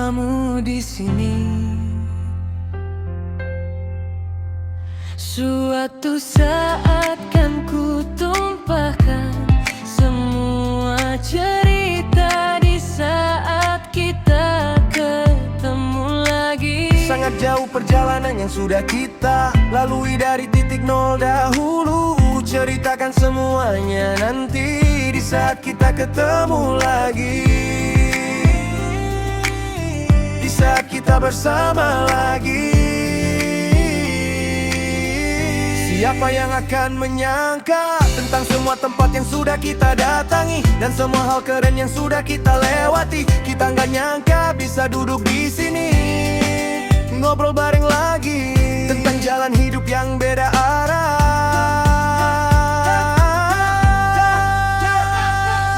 bersamamu di sini. Suatu saat kan ku tumpahkan semua cerita di saat kita ketemu lagi. Sangat jauh perjalanan yang sudah kita lalui dari titik nol dahulu. Ceritakan semuanya nanti di saat kita ketemu lagi, di saat kita bersama lagi. Siapa yang akan menyangka tentang semua tempat yang sudah kita datangi dan semua hal keren yang sudah kita lewati. Kita nggak nyangka bisa duduk di sini ngobrol bareng lagi tentang jalan hidup yang beda arah.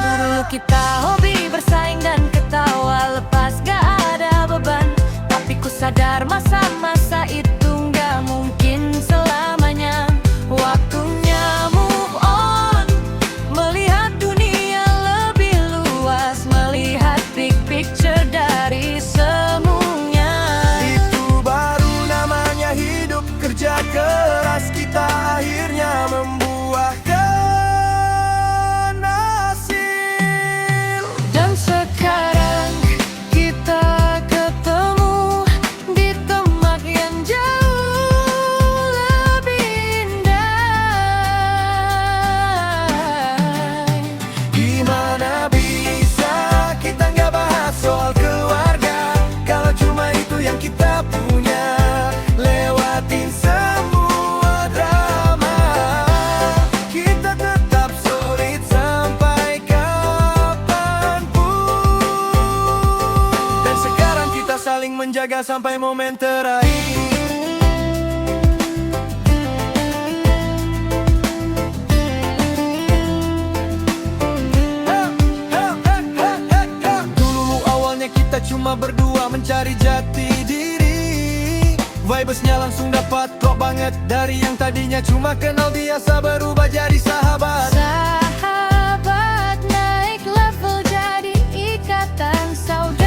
Dulu kita hobi bersaing dan ketawa lepas gak ada beban, tapi ku sadar masa-masa itu gak mungkin selamanya. Waktunya move on, melihat dunia lebih luas, melihat big picture dari semuanya. Itu baru namanya hidup, kerja keras kita akhirnya membuahkan hasil. Dan sekarang kita ketemu di tempat yang jauh lebih indah. Gimana bisa kita nggak bahas soal keluarga kalau cuma itu yang kita punya. Lewatin semua drama, kita tetap solid sampai kapanpun. Dan sekarang kita saling menjaga sampai momen terakhir. Dulu awalnya kita cuma berdua mencari jati diri. Vibesnya langsung dapat klop banget. Dari yang tadinya cuma kenal biasa berubah jadi sahabat. Sahabat naik level jadi ikatan saudara.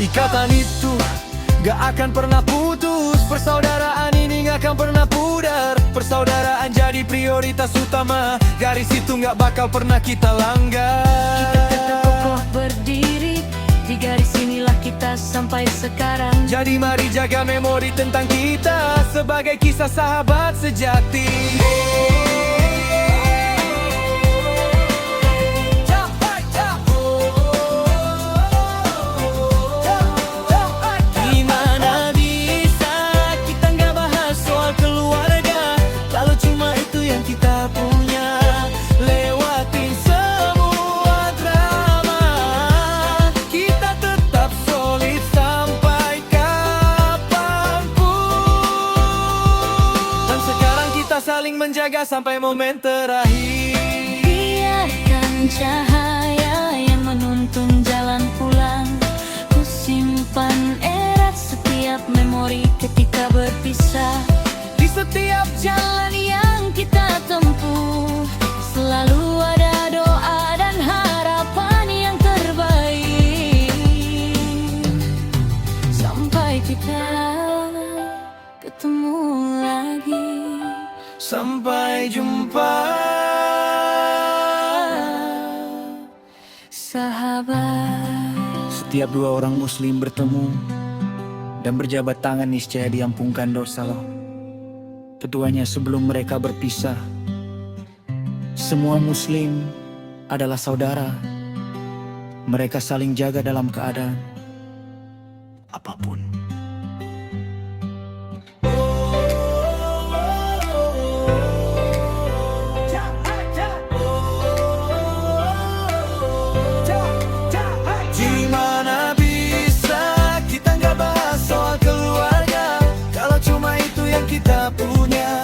Ikatan itu gak akan pernah putus. Persaudaraan ini gak akan pernah pudar. Persaudaraan jadi prioritas utama. Garis itu gak bakal pernah kita langgar. Kita tetap kokoh berdiri, di garis inilah kita sampai sekarang. Jadi mari jaga memori tentang kita sebagai kisah sahabat sejati. Gimana bisa kita nggak bahas soal keluarga kalau cuma itu yang kita punya. Lewatin semua drama, kita tetap solid sampai kapanpun. Dan sekarang kita saling menjaga sampai momen terakhir. Biarkan cahaya yang menuntun jalan pulang, ku simpan erat setiap memori ketika berpisah. Di setiap Jalan yang kita tempuh selalu ada doa dan harapan yang terbaik. Sampai kita ketemu lagi. sampai jumpa. Sahabat, Setiap dua orang muslim bertemu dan berjabat tangan niscaya diampunkan dosa loh. Keduanya sebelum mereka berpisah. Semua muslim adalah saudara. Mereka saling jaga dalam keadaan apapun. Gimana bisa kita nggak bahas soal keluarga kalau cuma itu yang kita punya.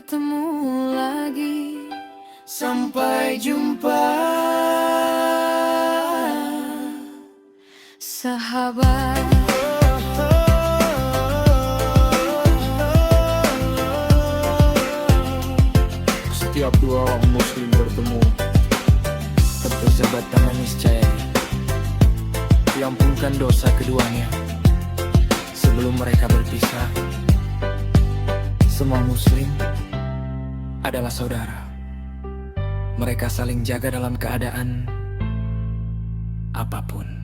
bertemu lagi. Sampai jumpa, sahabat. Setiap dua orang muslim bertemu, berjabat tangan niscaya diampunkan dosa keduanya. Sebelum mereka berpisah, semua muslim adalah saudara. Mereka saling jaga dalam keadaan apapun.